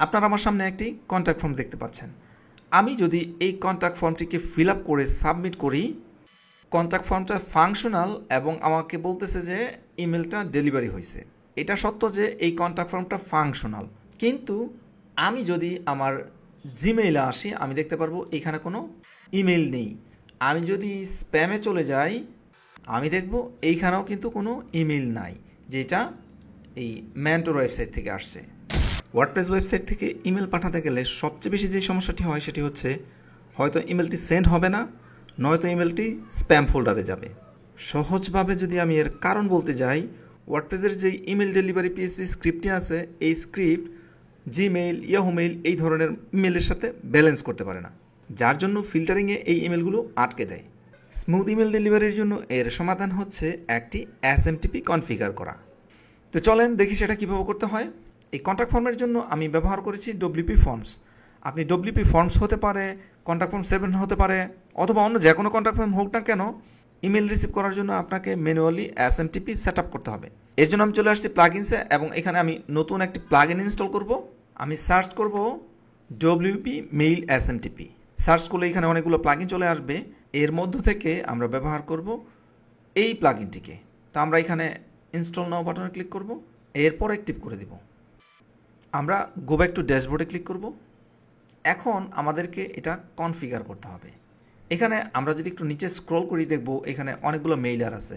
আপনারা আমার সামনে একটি কন্ট্যাক্ট ফর্ম দেখতে পাচ্ছেন। আমি যদি এই কন্ট্যাক্ট ফর্মটিকে ফিল আপ করে সাবমিট করি, কন্ট্যাক্ট ফর্মটা ফাংশনাল এবং আমাকে বলতেছে যে ইমেলটা ডেলিভারি হয়েছে। এটা সত্য যে এই কন্ট্যাক্ট ফর্মটা ফাংশনাল, কিন্তু আমি যদি আমার জিমেইলে আসি আমি দেখতে পারবো এখানে কোনো ইমেল নেই। আমি যদি স্প্যামে চলে যাই আমি দেখব এইখানেও কিন্তু কোনো ইমেল নাই, যেটা এই মেন্টর ওয়েবসাইট থেকে আসছে। ওয়ার্ডপ্রেস ওয়েবসাইট থেকে ইমেল পাঠাতে গেলে সবচেয়ে বেশি যে সমস্যাটি হয় সেটি হচ্ছে হয়তো ইমেলটি সেন্ড হবে না, নয়তো ইমেলটি স্প্যাম ফোল্ডারে যাবে। সহজভাবে যদি আমি এর কারণ বলতে যাই, ওয়ার্ডপ্রেসের যে ইমেল ডেলিভারি পিএইচপি স্ক্রিপ্টটি আছে, এই স্ক্রিপ্ট জিমেইল, ইয়াহু মেইল এই ধরনের ইমেলের সাথে ব্যালেন্স করতে পারে না, যার জন্য ফিল্টারিংয়ে এই ইমেলগুলো আটকে দেয়। স্মুথ ইমেল ডেলিভারির জন্য এর সমাধান হচ্ছে একটি এসএমটিপি কনফিগার করা। তো চলেন দেখি সেটা কীভাবে করতে হয়। এই কন্ট্যাক্ট ফর্মের জন্য আমি ব্যবহার করেছি ডব্লিউপি ফর্মস। আপনি ডব্লিউপি ফর্মস হতে পারে, কন্ট্যাক্ট ফর্ম 7 হতে পারে, অথবা অন্য যে কোনো কন্ট্যাক্ট ফর্ম হোক না কেন, ইমেল রিসিভ করার জন্য আপনাকে ম্যানুয়ালি এসএমটিপি সেট আপ করতে হবে। এর জন্য আমি চলে আসছি প্লাগইনসে এবং এখানে আমি নতুন একটি প্লাগইন ইনস্টল করব। আমি সার্চ করব ডব্লিউপি মেইল এসএমটিপি। সার্চ করলে এখানে অনেকগুলো প্লাগইন চলে আসবে। এর মধ্য থেকে আমরা ব্যবহার করব এই প্লাগইনটিকে। তো আমরা এখানে ইনস্টল নাও বাটনে ক্লিক করব, এরপর অ্যাক্টিভ করে দেব। আমরা গো ব্যাক টু ড্যাশবোর্ডে ক্লিক করব। এখন আমাদেরকে এটা কনফিগার করতে হবে। এখানে আমরা যদি একটু নিচে স্ক্রল করি দেখব এখানে অনেকগুলো মেইলার আছে।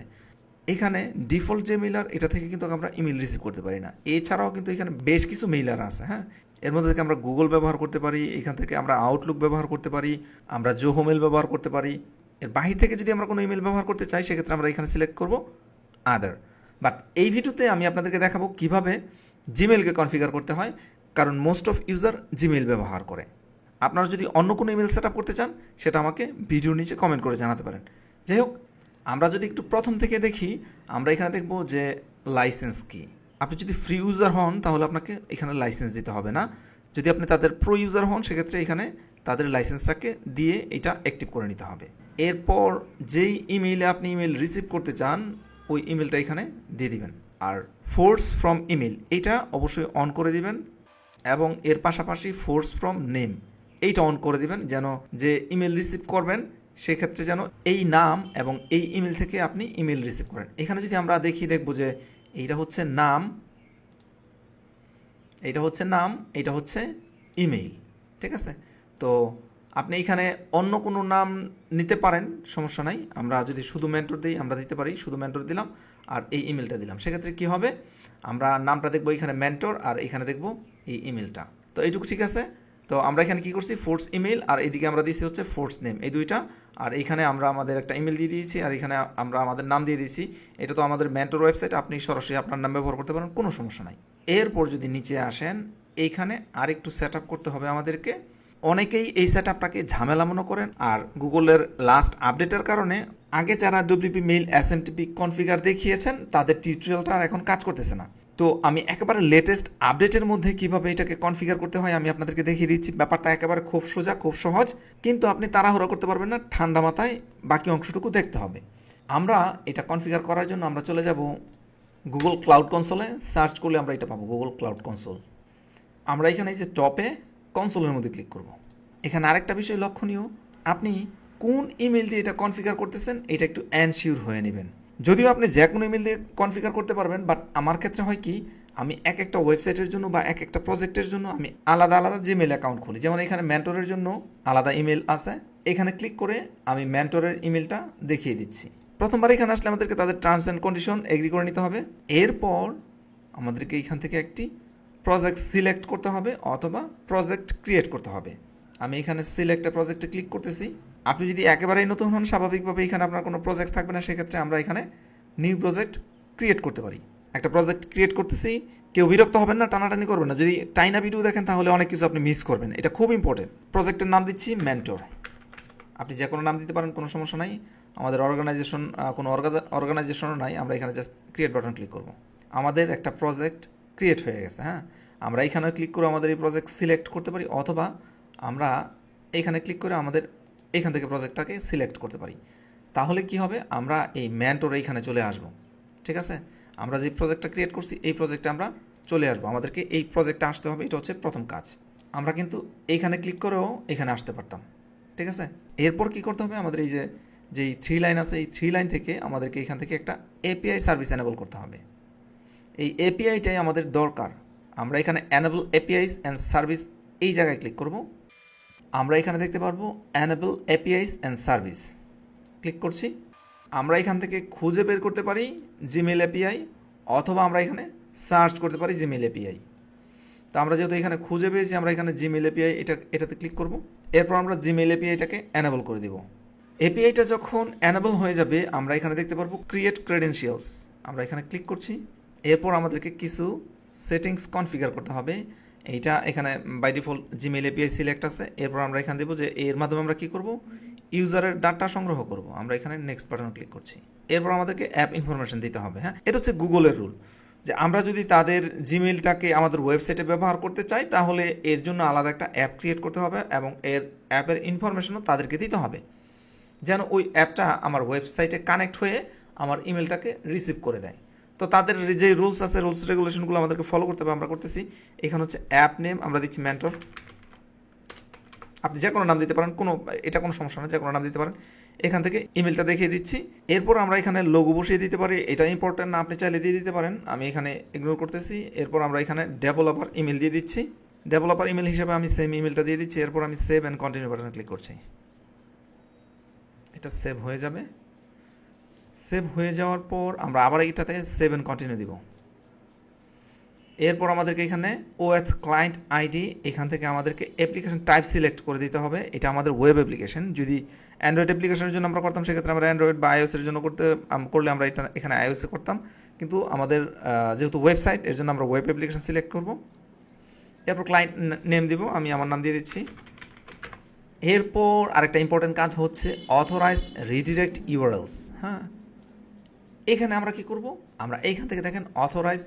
এখানে ডিফল্ট যে মেইলার, এটা থেকে কিন্তু আমরা ইমেল রিসিভ করতে পারি না। এছাড়াও কিন্তু এখানে বেশ কিছু মেইলার আছে। হ্যাঁ, এর মধ্যে থেকে আমরা গুগল ব্যবহার করতে পারি, এখান থেকে আমরা আউটলুক ব্যবহার করতে পারি, আমরা জোহো মেল ব্যবহার করতে পারি। এর বাহির থেকে যদি আমরা কোনো ইমেল ব্যবহার করতে চাই সেক্ষেত্রে আমরা এখানে সিলেক্ট করব আদার। বাট এই ভিডিওতে আমি আপনাদেরকে দেখাবো কিভাবে জিমেইলকে কনফিগার করতে হয়, কারণ মোস্ট অফ ইউজার জিমেইল ব্যবহার করে। আপনারা যদি অন্য কোনো ইমেল সেট আপ করতে চান সেটা আমাকে ভিডিওর নিচে কমেন্ট করে জানাতে পারেন। যাই হোক, আমরা যদি একটু প্রথম থেকে দেখি, আমরা এখানে দেখব যে লাইসেন্স কি। আপনি যদি ফ্রি ইউজার হন তাহলে আপনাকে এখানে লাইসেন্স দিতে হবে না। যদি আপনি তাদের প্রো ইউজার হন সেক্ষেত্রে এখানে তাদের লাইসেন্সটাকে দিয়ে এটা অ্যাক্টিভ করে নিতে হবে। এরপর যেই ইমেইলে আপনি ইমেল রিসিভ করতে চান ওই ইমেলটা এখানে দিয়ে দিবেন। আর ফোর্স ফ্রম ইমেল এটা অবশ্যই অন করে দিবেন, এবং এর পাশাপাশি ফোর্স ফ্রম নেম এইটা অন করে দিবেন, যেন যে ইমেল রিসিভ করবেন সেক্ষেত্রে যেন এই নাম এবং এই ইমেল থেকে আপনি ইমেল রিসিভ করেন। এখানে যদি আমরা দেখি দেখব যে এইটা হচ্ছে নাম, এইটা হচ্ছে নাম, এইটা হচ্ছে ইমেইল। ঠিক আছে, তো আপনি এখানে অন্য কোনো নাম নিতে পারেন, সমস্যা নাই। আমরা যদি শুধু মেন্টর দিই আমরা দিতে পারি, শুধু মেন্টর দিলাম আর এই ইমেলটা দিলাম। সেক্ষেত্রে কি হবে, আমরা নামটা দেখব এখানে মেন্টর আর এখানে দেখব এই ইমেলটা। তো এইটুকু ঠিক আছে। তো আমরা এখানে কি করছি, ফোর্স ইমেল আর এইদিকে আমরা দিয়েছি হচ্ছে ফোর্স নেম, এই দুইটা। আর এইখানে আমরা আমাদের একটা ইমেল দিয়ে দিয়েছি আর এখানে আমরা আমাদের নাম দিয়ে দিয়েছি। এটা তো আমাদের মেন্টর ওয়েবসাইট, আপনি সরাসরি আপনার নাম ব্যবহার করতে পারেন, কোনো সমস্যা নাই। এরপর যদি নিচে আসেন, এইখানে আরেকটু সেট আপ করতে হবে আমাদেরকে। অনেকেই এই সেট আপটাকে ঝামেলা মনে করেন, আর গুগলের লাস্ট আপডেটের কারণে আগে যারা ডব্লিউপি মেইল এসএমটিপি কনফিগার দেখিয়েছেন তাদের টিউটোরিয়ালটা আর এখন কাজ করতেছে না। তো আমি একেবারে লেটেস্ট আপডেটের মধ্যে কিভাবে এটাকে কনফিগার করতে হয় আমি আপনাদেরকে দেখিয়ে দিচ্ছি। ব্যাপারটা একেবারে খুব সোজা, খুব সহজ, কিন্তু আপনি তাড়াহুড়ো করতে পারবেন না, ঠান্ডা মাথায় বাকি অংশটুকু দেখতে হবে। আমরা এটা কনফিগার করার জন্য আমরা চলে যাব গুগল ক্লাউড কনসোলে। সার্চ করলে আমরা এটা পাবো, গুগল ক্লাউড কনসোল। আমরা এখানে এই যে টপে কনসোলের মধ্যে ক্লিক করব। এখানে আরেকটা বিষয় লক্ষণীয়, আপনি কোন ইমেল দিয়ে এটা কনফিগার করতেছেন এটা একটু এনশিওর হয়ে নেবেন। যদিও আপনি যে কোনো ইমেল দিয়ে কনফিগার করতে পারবেন, বাট আমার ক্ষেত্রে হয় কি, আমি এক একটা ওয়েবসাইটের জন্য বা এক একটা প্রজেক্টের জন্য আমি আলাদা আলাদা জিমেল অ্যাকাউন্ট খুলি। যেমন এখানে মেন্টরের জন্য আলাদা ইমেল আছে, এখানে ক্লিক করে আমি মেন্টরের ইমেলটা দেখিয়ে দিচ্ছি। প্রথমবার এখানে আসলে আমাদেরকে তাদের টার্মস অ্যান্ড কন্ডিশন এগ্রি করে নিতে হবে। এরপর আমাদেরকে এখান থেকে একটি প্রজেক্ট সিলেক্ট করতে হবে অথবা প্রজেক্ট ক্রিয়েট করতে হবে। আমি এখানে সিলেক্ট এ প্রজেক্টে ক্লিক করতেছি। আপনি যদি একেবারেই নতুন হন স্বাভাবিকভাবে এখানে আপনার কোনো প্রজেক্ট থাকবে না, সেক্ষেত্রে আমরা এখানে নিউ প্রজেক্ট ক্রিয়েট করতে পারি। একটা প্রজেক্ট ক্রিয়েট করতেছি, কেউ বিরক্ত হবেন না, টানাটানি করবেন না। যদি টাইনা ভিডিও দেখেন তাহলে অনেক কিছু আপনি মিস করবেন, এটা খুব ইম্পর্টেন্ট। প্রজেক্টের নাম দিচ্ছি মেন্টর, আপনি যে কোনো নাম দিতে পারেন, কোনো সমস্যা নাই। আমাদের অর্গানাইজেশন কোনো অর্গানাইজেশনও নাই, আমরা এখানে জাস্ট ক্রিয়েট বাটন ক্লিক করব। আমাদের একটা প্রজেক্ট ক্রিয়েট হয়ে গেছে। হ্যাঁ, আমরা এখানে ক্লিক করে আমাদের এই প্রজেক্ট সিলেক্ট করতে পারি, অথবা আমরা এখানে ক্লিক করে আমাদের এখান থেকে প্রজেক্টটাকে সিলেক্ট করতে পারি। তাহলে কি হবে, আমরা এই মেন্টর এইখানে চলে আসব। ঠিক আছে, আমরা যে প্রজেক্টটা ক্রিয়েট করছি এই প্রজেক্টে আমরা চলে আসবো, আমাদেরকে এই প্রজেক্টে আসতে হবে, এটা হচ্ছে প্রথম কাজ। আমরা কিন্তু এইখানে ক্লিক করেও এখানে আসতে পারতাম, ঠিক আছে। এরপর কি করতে হবে, আমাদের এই যেই 3 লাইন আছে, এই 3 লাইন থেকে আমাদেরকে এখান থেকে একটা এপিআই সার্ভিস এনেবল করতে হবে। এই এপিআইটাই আমাদের দরকার। আমরা এখানে এনেবল এপিআইস অ্যান্ড সার্ভিস এই জায়গায় ক্লিক করব। আমরা এখানে দেখতে পারবো এনেবল এপিআইস অ্যান্ড সার্ভিস, ক্লিক করছি। আমরা এখান থেকে খুঁজে বের করতে পারি জিমেল এপিআই, অথবা আমরা এখানে সার্চ করতে পারি জিমেল এপিআই। তো আমরা যেহেতু এখানে খুঁজে পেয়েছি, আমরা এখানে জিমেল এপিআই এটাতে ক্লিক করব। এরপর আমরা জিমেল এপিআইটাকে এনেবল করে দেব। এপিআইটা যখন এনেবল হয়ে যাবে, আমরা এখানে দেখতে পারবো ক্রিয়েট ক্রেডেনশিয়ালস, আমরা এখানে ক্লিক করছি। এরপর আমাদেরকে কিছু সেটিংস কনফিগার করতে হবে। এইটা এখানে by default Gmail API select আছে। এরপর আমরা এখানে দেবো যে এর মাধ্যমে আমরা কী করব, ইউজারের ডাটা সংগ্রহ করব। আমরা এখানে নেক্সট বাটনে ক্লিক করছি। এরপর আমাদেরকে অ্যাপ ইনফরমেশন দিতে হবে। হ্যাঁ, এটা হচ্ছে গুগলের রুল, যে আমরা যদি তাদের জিমেলটাকে আমাদের ওয়েবসাইটে ব্যবহার করতে চাই, তাহলে এর জন্য আলাদা একটা অ্যাপ ক্রিয়েট করতে হবে এবং এর অ্যাপের ইনফরমেশনও তাদেরকে দিতে হবে, যেন ওই অ্যাপটা আমার ওয়েবসাইটে কানেক্ট হয়ে আমার ইমেলটাকে রিসিভ করে দেয়। তো তাদের যে রুলস আছে, রুলস রেগুলেশনগুলো আমাদেরকে ফলো করতে হবে, আমরা করতেছি। এখানে হচ্ছে অ্যাপ নেম, আমরা দিচ্ছি মেন্টর। আপনি যে কোনো নাম দিতে পারেন, এটা কোনো সমস্যা না, যে কোনো নাম দিতে পারেন। এখান থেকে ইমেলটা দেখিয়ে দিচ্ছি। এরপর আমরা এখানে লোগো বসিয়ে দিতে পারি, এটা ইম্পর্টেন্ট না, আপনি চাইলে দিয়ে দিতে পারেন, আমি এখানে ইগনোর করতেছি। এরপর আমরা এখানে ডেভেলপার ইমেল দিয়ে দিচ্ছি। ডেভেলপার ইমেল হিসেবে আমি সেম ইমেলটা দিয়ে দিচ্ছি। এরপর আমি সেভ অ্যান্ড কন্টিনিউ বাটনে ক্লিক করছি। এটা সেভ হয়ে যাবে। সেভ হয়ে যাওয়ার পর আমরা আবার এইটাতে সেভ অ্যান্ড কন্টিনিউ দিব। এরপর আমাদেরকে এখানে ওএথ ক্লায়েন্ট আইডি, এখান থেকে আমাদেরকে অ্যাপ্লিকেশন টাইপ সিলেক্ট করে দিতে হবে। এটা আমাদের ওয়েব অ্যাপ্লিকেশন। যদি অ্যান্ড্রয়েড অ্যাপ্লিকেশনের জন্য আমরা করতাম, সেক্ষেত্রে আমরা অ্যান্ড্রয়েড বা আইওএসের জন্য করলে আমরা এখানে আইওএসে করতাম। কিন্তু আমাদের যেহেতু ওয়েবসাইট, এর জন্য আমরা ওয়েব অ্যাপ্লিকেশন সিলেক্ট করব। এরপর ক্লায়েন্ট নেম দিব, আমি আমার নাম দিয়ে দিচ্ছি। এরপর আরেকটা ইম্পর্টেন্ট কাজ হচ্ছে অথরাইজ রিডিরেক্ট ইউআরএলস। হ্যাঁ, এখানে আমরা কি করব, আমরা এইখান থেকে দেখেন অথরাইজ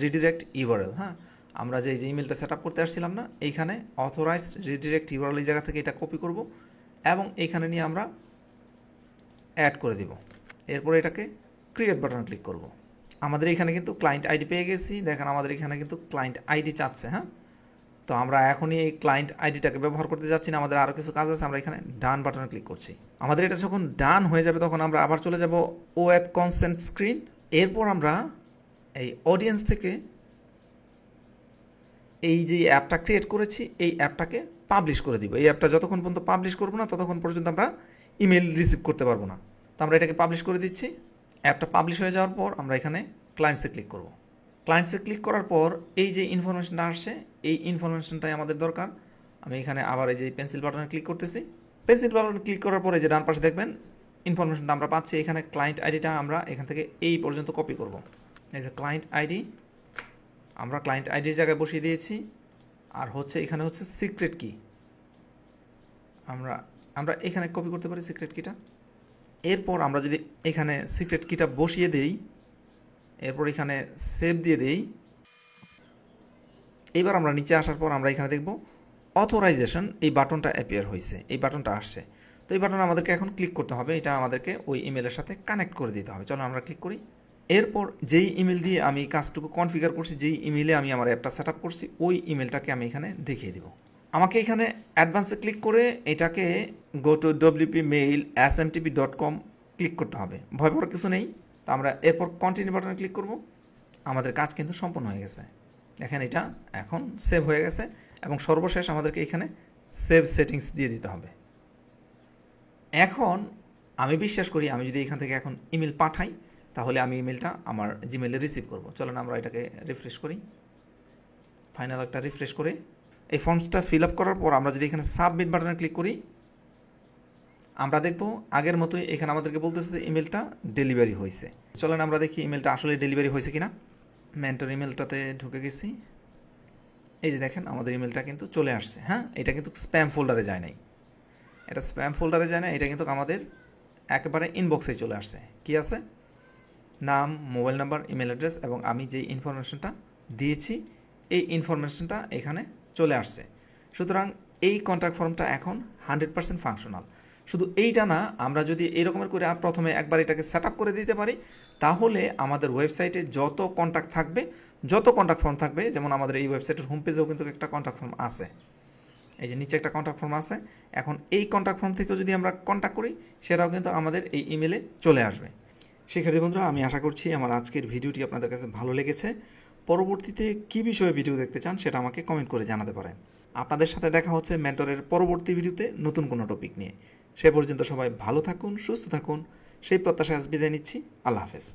রিডিরেক্ট ইউআরএল। হ্যাঁ, আমরা যে ইমেলটা সেট আপ করতে আসছিলাম না, এইখানে অথরাইজ রিডিরেক্ট ইউআরএল এই জায়গা থেকে এটা কপি করব এবং এইখানে নিয়ে আমরা অ্যাড করে দিব। এরপর এটাকে ক্রিয়েট বাটনে ক্লিক করব। আমাদের এখানে কিন্তু ক্লায়েন্ট আইডি পেয়ে গেছি। দেখেন আমাদের এখানে কিন্তু ক্লায়েন্ট আইডি চাচ্ছে। হ্যাঁ, তো আমরা এখনই এই ক্লায়েন্ট আইডিটাকে ব্যবহার করতে যাচ্ছি না, আমাদের আরও কিছু কাজ আছে। আমরা এখানে ডান বাটনে ক্লিক করছি। আমাদের এটা যখন ডান হয়ে যাবে, তখন আমরা আবার চলে যাব ওএথ কনসেন্ট স্ক্রিন। এরপর আমরা এই অডিয়েন্স থেকে এই যে অ্যাপটা ক্রিয়েট করেছি, এই অ্যাপটাকে পাবলিশ করে দিব। এই অ্যাপটা যতক্ষণ পর্যন্ত পাবলিশ করবো না, ততক্ষণ পর্যন্ত আমরা ইমেল রিসিভ করতে পারবো না। তো আমরা এটাকে পাবলিশ করে দিচ্ছি। অ্যাপটা পাবলিশ হয়ে যাওয়ার পর আমরা এখানে ক্লায়েন্টসে ক্লিক করব। ক্লায়েন্টসে ক্লিক করার পর এই যে ইনফরমেশনটা আসছে, এই ইনফরমেশনটাই আমাদের দরকার। আমি এখানে আবার এই যে পেন্সিল বাটনে ক্লিক করতেছি। পেন্সিল বাটনে ক্লিক করার পরে যে ডান পাশে দেখবেন ইনফরমেশনটা আমরা পাচ্ছি। এখানে ক্লায়েন্ট আইডিটা আমরা এখান থেকে এই পর্যন্ত কপি করব। এই যে ক্লায়েন্ট আইডি, আমরা ক্লায়েন্ট আইডির জায়গায় বসিয়ে দিয়েছি। আর হচ্ছে এখানে হচ্ছে সিক্রেট কি, আমরা এখানে কপি করতে পারি সিক্রেট কিটা। এরপর আমরা যদি এখানে সিক্রেট কিটা বসিয়ে দেই, এরপর এখানে সেভ দিয়ে দেই। এবার আমরা নিচে আসার পর আমরা এখানে দেখব অথরাইজেশন, এই বাটনটা অ্যাপিয়ার হয়েছে, এই বাটনটা আসছে। তো এই বাটনে আমাদেরকে এখন ক্লিক করতে হবে। এটা আমাদেরকে ওই ইমেলের সাথে কানেক্ট করে দিতে হবে। চলো আমরা ক্লিক করি। এরপর যেই ইমেল দিয়ে আমি কাজটুকু কনফিগার করছি, যেই ইমেলে আমি আমার অ্যাপটা সেট আপ করছি, ওই ইমেলটাকে আমি এখানে দেখিয়ে দেব। আমাকে এখানে অ্যাডভান্সে ক্লিক করে এটাকে গো টু wp-mail@smtp.com ক্লিক করতে হবে। ভয় পাওয়ার কিছু নেই। তো আমরা এরপর কন্টিনিউ বাটনে ক্লিক করব। আমাদের কাজ কিন্তু সম্পন্ন হয়ে গেছে। দেখেন এটা এখন সেভ হয়ে গেছে এবং সর্বশেষ আমাদেরকে এখানে সেভ সেটিংস দিয়ে দিতে হবে। এখন আমি বিশ্বাস করি, আমি যদি এখান থেকে এখন ইমেল পাঠাই, তাহলে আমি ইমেলটা আমার জিমেলে রিসিভ করব। চলুন আমরা এটাকে রিফ্রেশ করি। ফাইনাল একটা রিফ্রেশ করে এই ফর্মসটা ফিল আপ করার পর আমরা যদি এখানে সাবমিট বাটনে ক্লিক করি, আমরা দেখব আগের মতোই এখানে আমাদেরকে বলতেছে যে ইমেলটা ডেলিভারি হয়েছে। চলেন আমরা দেখি ইমেলটা আসলে ডেলিভারি হয়েছে কিনা। মেন্টর ইমেলটাতে ঢুকে গেছি। এই যে দেখেন আমাদের ইমেলটা কিন্তু চলে আসছে। হ্যাঁ, এটা কিন্তু স্প্যাম ফোল্ডারে যায় নাই, এটা স্প্যাম ফোল্ডারে যায় না, এটা কিন্তু আমাদের একেবারে ইনবক্সে চলে আসছে। কি আছে, নাম, মোবাইল নাম্বার, ইমেল অ্যাড্রেস এবং আমি যেই ইনফরমেশনটা দিয়েছি, এই ইনফরমেশনটা এখানে চলে আসছে। সুতরাং এই কন্ট্যাক্ট ফর্মটা এখন 100% ফাংশনাল। শুধু এইটা না, আমরা যদি এরকমের করে প্রথমে একবার এটাকে সেট আপ করে দিতে পারি, তাহলে আমাদের ওয়েবসাইটে যত কন্ট্যাক্ট থাকবে যত কন্ট্যাক্ট ফর্ম থাকবে, যেমন আমাদের এই ওয়েবসাইটের হোম পেজেও কিন্তু একটা কন্ট্যাক্ট ফর্ম আছে, এই যে নিচে একটা কন্ট্যাক্ট ফর্ম আছে। এখন এই কন্ট্যাক্ট ফর্ম থেকেও যদি আমরা কন্ট্যাক্ট করি সেটাও কিন্তু আমাদের এই ইমেলে চলে আসবে। শিক্ষার্থী বন্ধুরা, আমি আশা করছি আমার আজকের ভিডিওটি আপনাদের কাছে ভালো লেগেছে। পরবর্তীতে কী বিষয়ে ভিডিও দেখতে চান সেটা আমাকে কমেন্ট করে জানাতে পারেন। আপনাদের সাথে দেখা হচ্ছে মেন্টরের পরবর্তী ভিডিওতে নতুন কোনো টপিক নিয়ে। সে পর্যন্ত সবাই ভালো থাকুন, সুস্থ থাকুন, সেই প্রত্যাশায় আজ বিদায় নিচ্ছি। আল্লাহ হাফেজ।